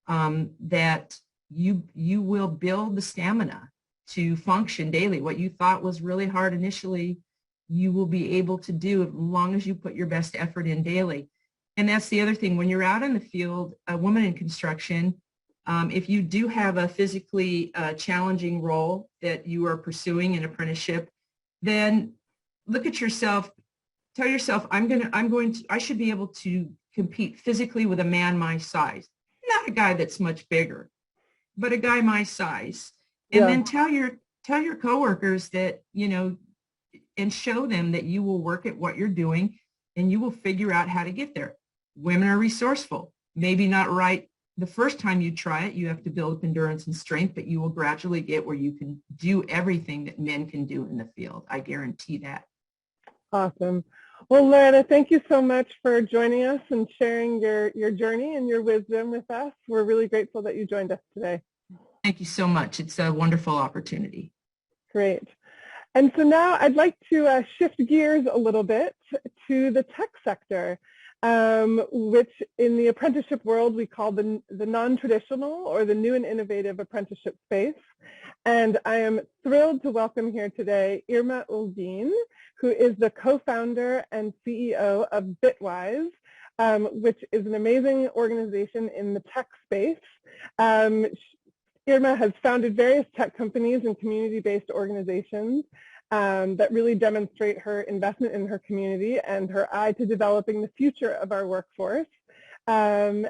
that you will build the stamina to function daily. What you thought was really hard initially, you will be able to do as long as you put your best effort in daily. And that's the other thing. When you're out in the field, a woman in construction, if you do have a physically challenging role that you are pursuing in apprenticeship, then look at yourself, tell yourself, I should be able to compete physically with a man my size, not a guy that's much bigger, but a guy my size. And then tell your coworkers that, and show them that you will work at what you're doing and you will figure out how to get there. Women are resourceful. Maybe not right the first time you try it. You have to build up endurance and strength, but you will gradually get where you can do everything that men can do in the field. I guarantee that. Awesome. Well, Loretta, thank you so much for joining us and sharing your journey and your wisdom with us. We're really grateful that you joined us today. Thank you so much. It's a wonderful opportunity. Great. And so now I'd like to shift gears a little bit to the tech sector, which in the apprenticeship world we call the non-traditional or the new and innovative apprenticeship space. And I am thrilled to welcome here today Irma Olguin, who is the co-founder and CEO of Bitwise, which is an amazing organization in the tech space. Irma has founded various tech companies and community-based organizations that really demonstrate her investment in her community and her eye to developing the future of our workforce. And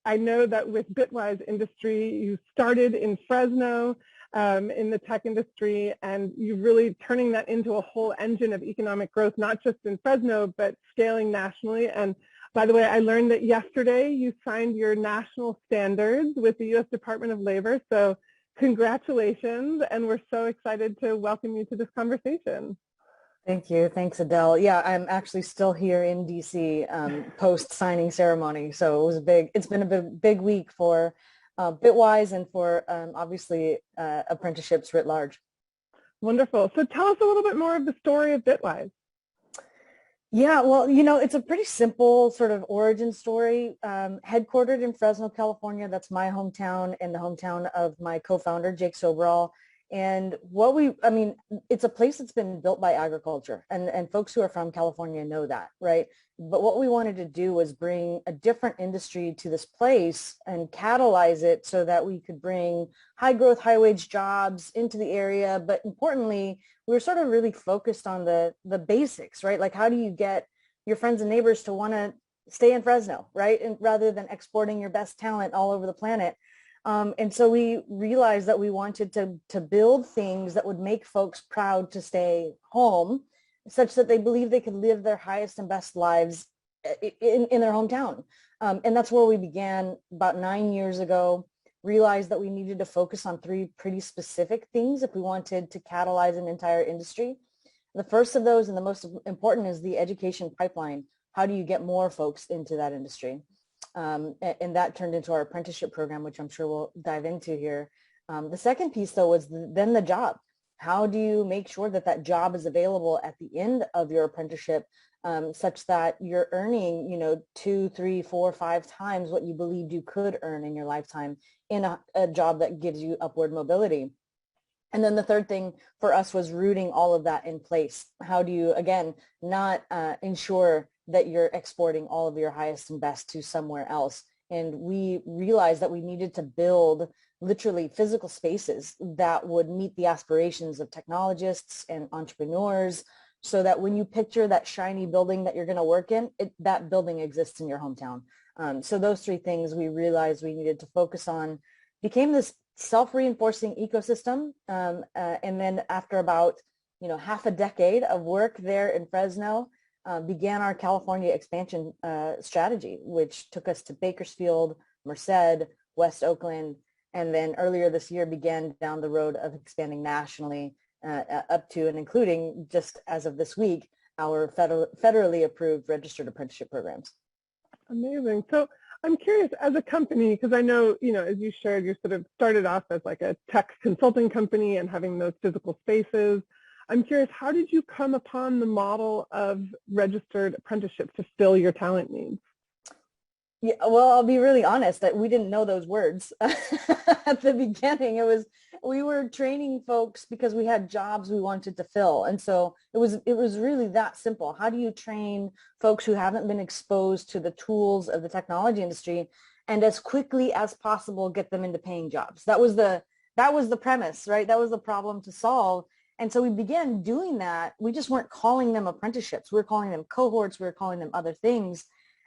I know that with Bitwise Industry, you started in Fresno in the tech industry, and you're really turning that into a whole engine of economic growth, not just in Fresno, but scaling nationally. And by the way, I learned that yesterday you signed your national standards with the U.S. Department of Labor. So congratulations, and we're so excited to welcome you to this conversation. Thank you. Thanks, Adele. Yeah, I'm actually still here in DC post signing ceremony. So it was it's been a big week for Bitwise and for obviously apprenticeships writ large. Wonderful. So tell us a little bit more of the story of Bitwise. Yeah, well, it's a pretty simple sort of origin story. Headquartered in Fresno, California, that's my hometown and the hometown of my co-founder, Jake Soberall. And it's a place that's been built by agriculture, and folks who are from California know that, right? But what we wanted to do was bring a different industry to this place and catalyze it so that we could bring high growth, high wage jobs into the area. But importantly, we were sort of really focused on the basics, right? Like, how do you get your friends and neighbors to want to stay in Fresno, right? And rather than exporting your best talent all over the planet. And so we realized that we wanted to build things that would make folks proud to stay home, such that they believe they could live their highest and best lives in their hometown. And that's where we began about 9 years ago, realized that we needed to focus on 3 pretty specific things if we wanted to catalyze an entire industry. The first of those, and the most important, is the education pipeline. How do you get more folks into that industry? And that turned into our apprenticeship program, which I'm sure we'll dive into here. The second piece, though, was then the job. How do you make sure that that job is available at the end of your apprenticeship, such that you're earning, 2, 3, 4, 5 times what you believed you could earn in your lifetime in a job that gives you upward mobility? And then the third thing for us was rooting all of that in place. How do you, again, not ensure that you're exporting all of your highest and best to somewhere else? And we realized that we needed to build literally physical spaces that would meet the aspirations of technologists and entrepreneurs, so that when you picture that shiny building that you're going to work in, that building exists in your hometown. So those 3 things we realized we needed to focus on became this self-reinforcing ecosystem. And then after about, half a decade of work there in Fresno, began our California expansion strategy, which took us to Bakersfield, Merced, West Oakland, and then earlier this year began down the road of expanding nationally up to and including, just as of this week, our federally approved registered apprenticeship programs. Amazing. So I'm curious, as a company, because I know, as you shared, you sort of started off as like a tech consulting company and having those physical spaces. I'm curious, how did you come upon the model of registered apprenticeship to fill your talent needs? Yeah, well, I'll be really honest that we didn't know those words at the beginning. We were training folks because we had jobs we wanted to fill. And so it was really that simple. How do you train folks who haven't been exposed to the tools of the technology industry and as quickly as possible get them into paying jobs? That was the premise, right? That was the problem to solve. And so we began doing that. We just weren't calling them apprenticeships. We were calling them cohorts. We were calling them other things.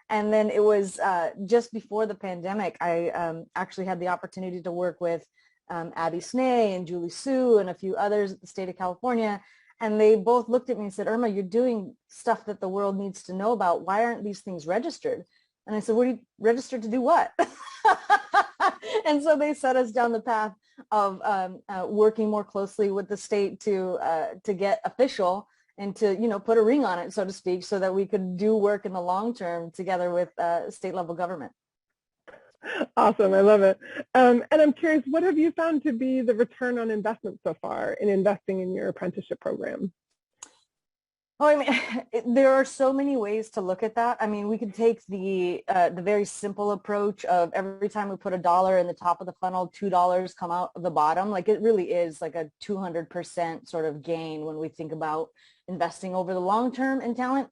And then it was just before the pandemic, I actually had the opportunity to work with Abby Snay and Julie Sue and a few others at the state of California. And they both looked at me and said, Irma, you're doing stuff that the world needs to know about. Why aren't these things registered? And I said, what are you registered to do what? And so they set us down the path of working more closely with the state to get official and to, put a ring on it, so to speak, so that we could do work in the long term together with state level government. Awesome. I love it. And I'm curious, what have you found to be the return on investment so far in investing in your apprenticeship program? Oh, I mean, there are so many ways to look at that. I mean, we could take the very simple approach of every time we put $1 in the top of the funnel, $2 come out of the bottom. Like it really is like a 200% sort of gain when we think about investing over the long term in talent.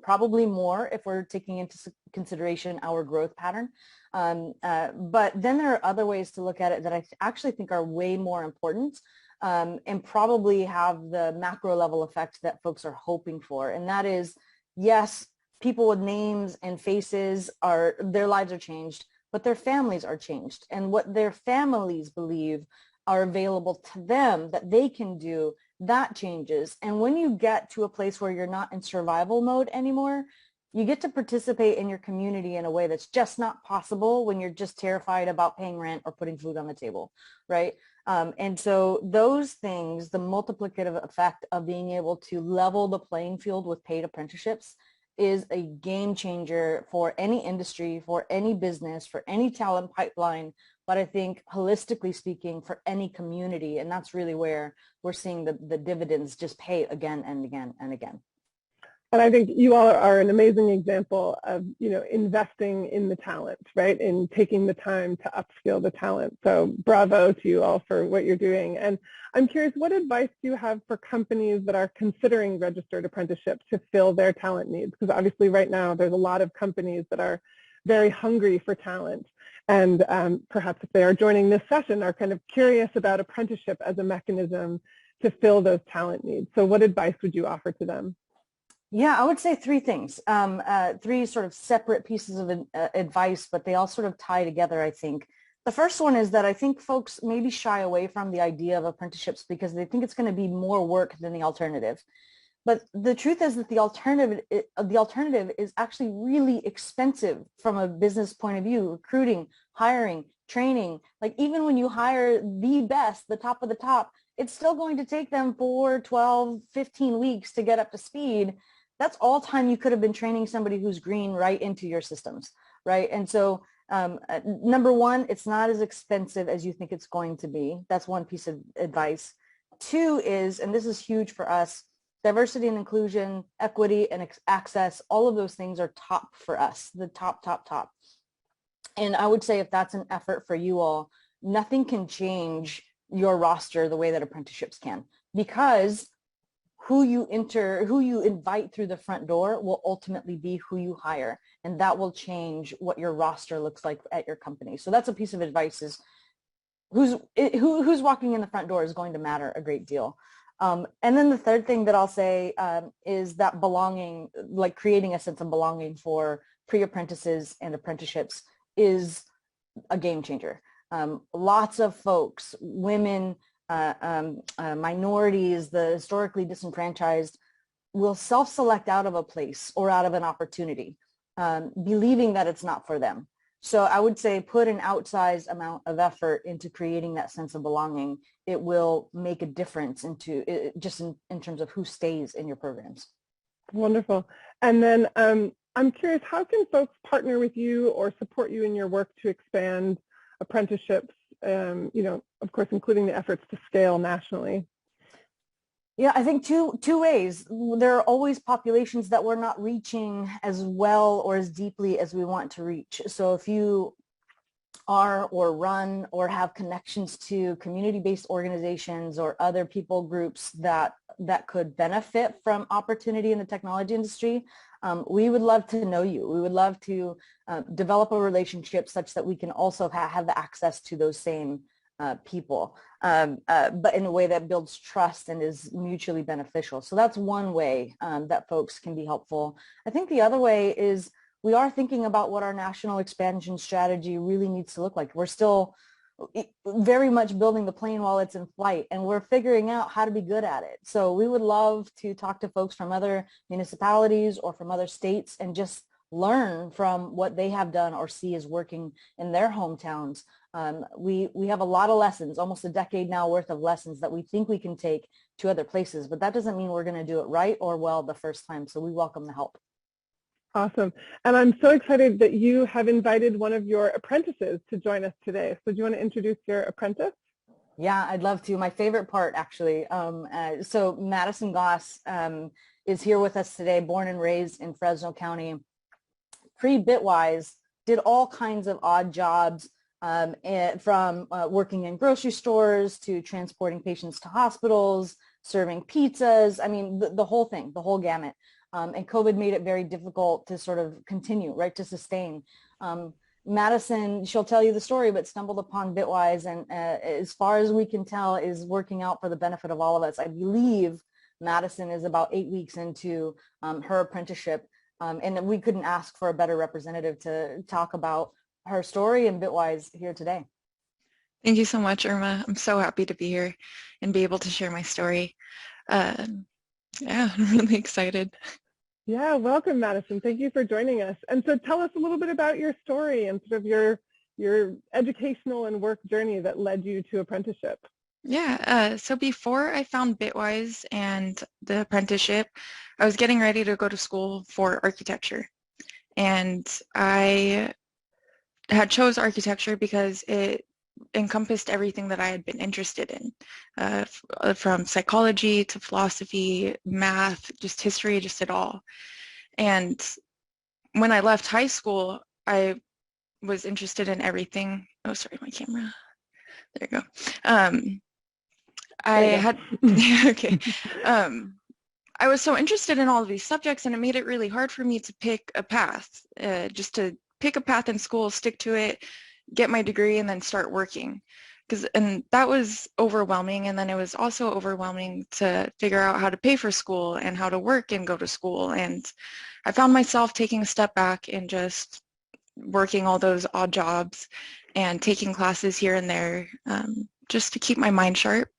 Probably more if we're taking into consideration our growth pattern. But then there are other ways to look at it that I actually think are way more important. And probably have the macro level effect that folks are hoping for. And that is, yes, people with names and faces their lives are changed, but their families are changed. And what their families believe are available to them that they can do, that changes. And when you get to a place where you're not in survival mode anymore, you get to participate in your community in a way that's just not possible when you're just terrified about paying rent or putting food on the table, right? And so those things, the multiplicative effect of being able to level the playing field with paid apprenticeships is a game changer for any industry, for any business, for any talent pipeline, but I think holistically speaking for any community. And that's really where we're seeing the dividends just pay again and again and again. And I think you all are an amazing example of, investing in the talent, right? In taking the time to upskill the talent. So bravo to you all for what you're doing. And I'm curious, what advice do you have for companies that are considering registered apprenticeships to fill their talent needs? Because obviously right now there's a lot of companies that are very hungry for talent. And perhaps if they are joining this session are kind of curious about apprenticeship as a mechanism to fill those talent needs. So what advice would you offer to them? Yeah, I would say three things, three sort of separate pieces of advice, but they all sort of tie together, I think. The first one is that I think folks maybe shy away from the idea of apprenticeships because they think it's going to be more work than the alternative. But the truth is that the alternative is actually really expensive from a business point of view, recruiting, hiring, training. Like even when you hire the best, the top of the top, it's still going to take them 4, 12, 15 weeks to get up to speed. That's all time you could have been training somebody who's green right into your systems, right? And so number one, it's not as expensive as you think it's going to be. That's one piece of advice. Two is, and this is huge for us, diversity and inclusion, equity and access, all of those things are top for us, the top. And I would say if that's an effort for you all, nothing can change your roster the way that apprenticeships can, because who you invite through the front door will ultimately be who you hire, and that will change what your roster looks like at your company. So that's a piece of advice, is who's walking in the front door is going to matter a great deal. And then the third thing that I'll say is that belonging, like creating a sense of belonging for pre-apprentices and apprenticeships, is a game changer. Lots of folks, women, minorities, the historically disenfranchised, will self-select out of a place or out of an opportunity, believing that it's not for them. So I would say put an outsized amount of effort into creating that sense of belonging. It will make a difference in terms of who stays in your programs. Wonderful. And then I'm curious, how can folks partner with you or support you in your work to expand apprenticeships, of course, including the efforts to scale nationally? Yeah, I think two ways. There are always populations that we're not reaching as well or as deeply as we want to reach. So if you are or run or have connections to community-based organizations or other people groups that could benefit from opportunity in the technology industry, we would love to know you. We would love to develop a relationship such that we can also have access to those same people, but in a way that builds trust and is mutually beneficial. So that's one way that folks can be helpful. I think the other way is we are thinking about what our national expansion strategy really needs to look like. We're still very much building the plane while it's in flight, and we're figuring out how to be good at it. So we would love to talk to folks from other municipalities or from other states and just learn from what they have done or see is working in their hometowns. We have a lot of lessons, almost a decade now worth of lessons that we think we can take to other places, but that doesn't mean we're going to do it right or well the first time. So we welcome the help. Awesome. And I'm so excited that you have invited one of your apprentices to join us today. So do you want to introduce your apprentice? Yeah, I'd love to. My favorite part, actually. So Madison Goss is here with us today, born and raised in Fresno County. Pre-Bitwise, did all kinds of odd jobs, from working in grocery stores to transporting patients to hospitals, serving pizzas. I mean, the whole thing, the whole gamut. And COVID made it very difficult to sort of continue, right, to sustain. Madison, she'll tell you the story, but stumbled upon Bitwise, and as far as we can tell, is working out for the benefit of all of us. I believe Madison is about 8 weeks into her apprenticeship, and we couldn't ask for a better representative to talk about her story and Bitwise here today. Thank you so much, Irma. I'm so happy to be here and be able to share my story. Yeah, I'm really excited. Yeah, welcome, Madison. Thank you for joining us. And so tell us a little bit about your story and sort of your educational and work journey that led you to apprenticeship. Yeah, so before I found Bitwise and the apprenticeship, I was getting ready to go to school for architecture. And I had chose architecture because it encompassed everything that I had been interested in, from psychology to philosophy, math, just history, just it all. And when I left high school, I was interested in everything. Oh, sorry, my camera. There you go. I had, okay. I was so interested in all of these subjects, and it made it really hard for me to pick a path, just to pick a path in school, stick to it, get my degree, and then start working. And that was overwhelming. And then it was also overwhelming to figure out how to pay for school and how to work and go to school. And I found myself taking a step back and just working all those odd jobs and taking classes here and there, just to keep my mind sharp.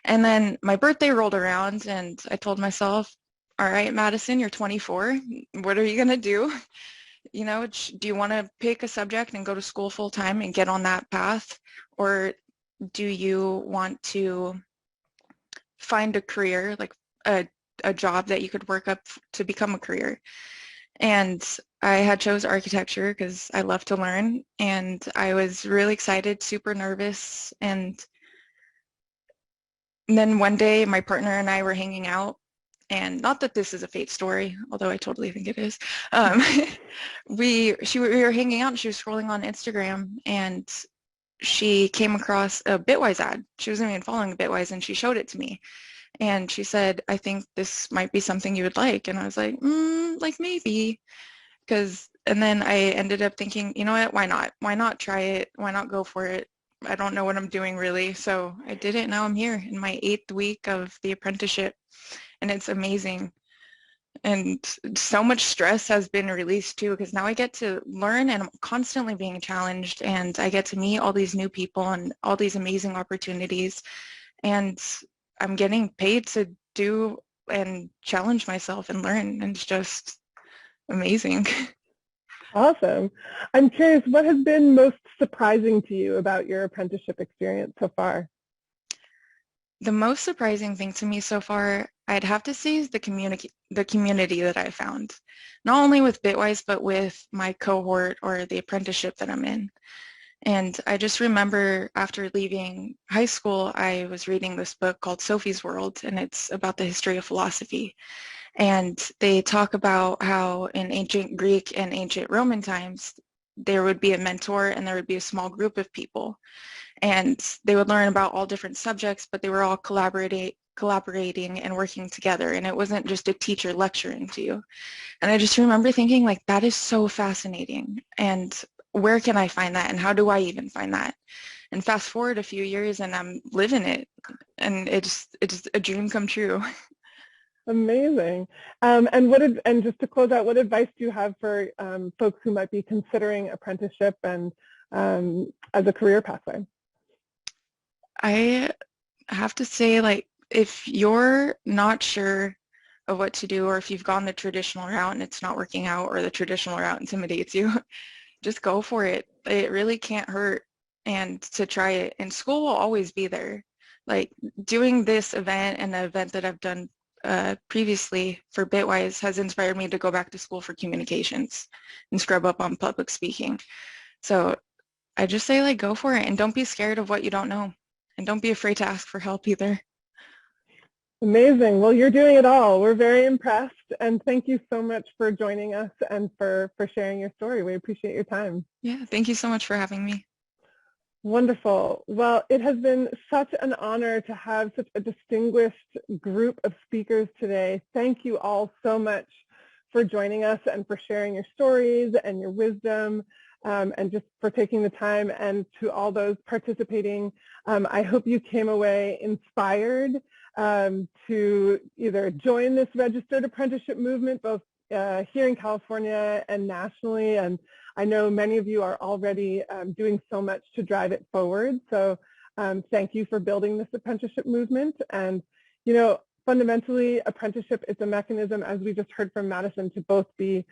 And then my birthday rolled around, and I told myself, all right, Madison, you're 24. What are you going to do? You know, do you want to pick a subject and go to school full time and get on that path? Or do you want to find a career, like a job that you could work up to become a career? And I had chose architecture because I love to learn, and I was really excited, super nervous. And then one day my partner and I were hanging out, and not that this is a fate story, although I totally think it is. We were hanging out, and she was scrolling on Instagram, and she came across a Bitwise ad. She wasn't even following Bitwise, and she showed it to me. And she said, I think this might be something you would like. And I was like, like maybe. And then I ended up thinking, you know what, why not? Why not try it? Why not go for it? I don't know what I'm doing really. So I did it. Now I'm here in my 8th week of the apprenticeship, and it's amazing. And so much stress has been released too, because now I get to learn, and I'm constantly being challenged, and I get to meet all these new people and all these amazing opportunities, and I'm getting paid to do and challenge myself and learn, and it's just amazing. Awesome. I'm curious, what has been most surprising to you about your apprenticeship experience so far? The most surprising thing to me so far, I'd have to say, is the community that I found, not only with Bitwise, but with my cohort or the apprenticeship that I'm in. And I just remember after leaving high school, I was reading this book called Sophie's World, and it's about the history of philosophy. And they talk about how in ancient Greek and ancient Roman times, there would be a mentor and there would be a small group of people. And they would learn about all different subjects, but they were all collaborating and working together. And it wasn't just a teacher lecturing to you. And I just remember thinking, like, that is so fascinating. And where can I find that? And how do I even find that? And fast forward a few years, and I'm living it. And it's a dream come true. Amazing. And just to close out, what advice do you have for folks who might be considering apprenticeship and as a career pathway? I have to say, like, if you're not sure of what to do, or if you've gone the traditional route and it's not working out, or the traditional route intimidates you, just go for it. It really can't hurt, and to try it. And school will always be there. Like, doing this event and the event that I've done previously for Bitwise has inspired me to go back to school for communications and scrub up on public speaking. So I just say, like, go for it and don't be scared of what you don't know. And don't be afraid to ask for help either. Amazing. Well, you're doing it all. We're very impressed. And thank you so much for joining us and for sharing your story. We appreciate your time. Yeah, thank you so much for having me. Wonderful. Well, it has been such an honor to have such a distinguished group of speakers today. Thank you all so much for joining us and for sharing your stories and your wisdom, and just for taking the time. And to all those participating, I hope you came away inspired to either join this registered apprenticeship movement, both here in California and nationally. And I know many of you are already doing so much to drive it forward. So thank you for building this apprenticeship movement. And, you know, fundamentally, apprenticeship is a mechanism, as we just heard from Madison, to both be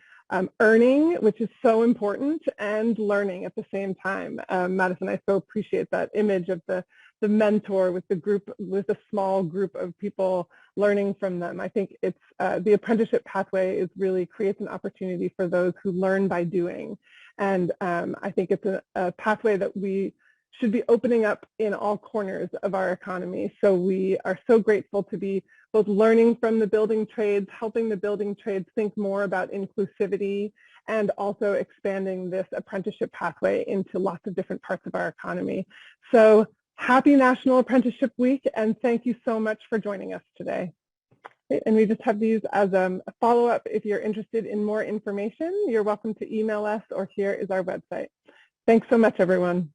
earning, which is so important, and learning at the same time. Madison, I so appreciate that image of the mentor with the group, with a small group of people learning from them. I think it's the apprenticeship pathway is really creates an opportunity for those who learn by doing. And I think it's a pathway that we should be opening up in all corners of our economy. So we are so grateful to be both learning from the building trades, helping the building trades think more about inclusivity, and also expanding this apprenticeship pathway into lots of different parts of our economy. So happy National Apprenticeship Week, and thank you so much for joining us today. And we just have these as a follow-up. If you're interested in more information, you're welcome to email us, or here is our website. Thanks so much, everyone.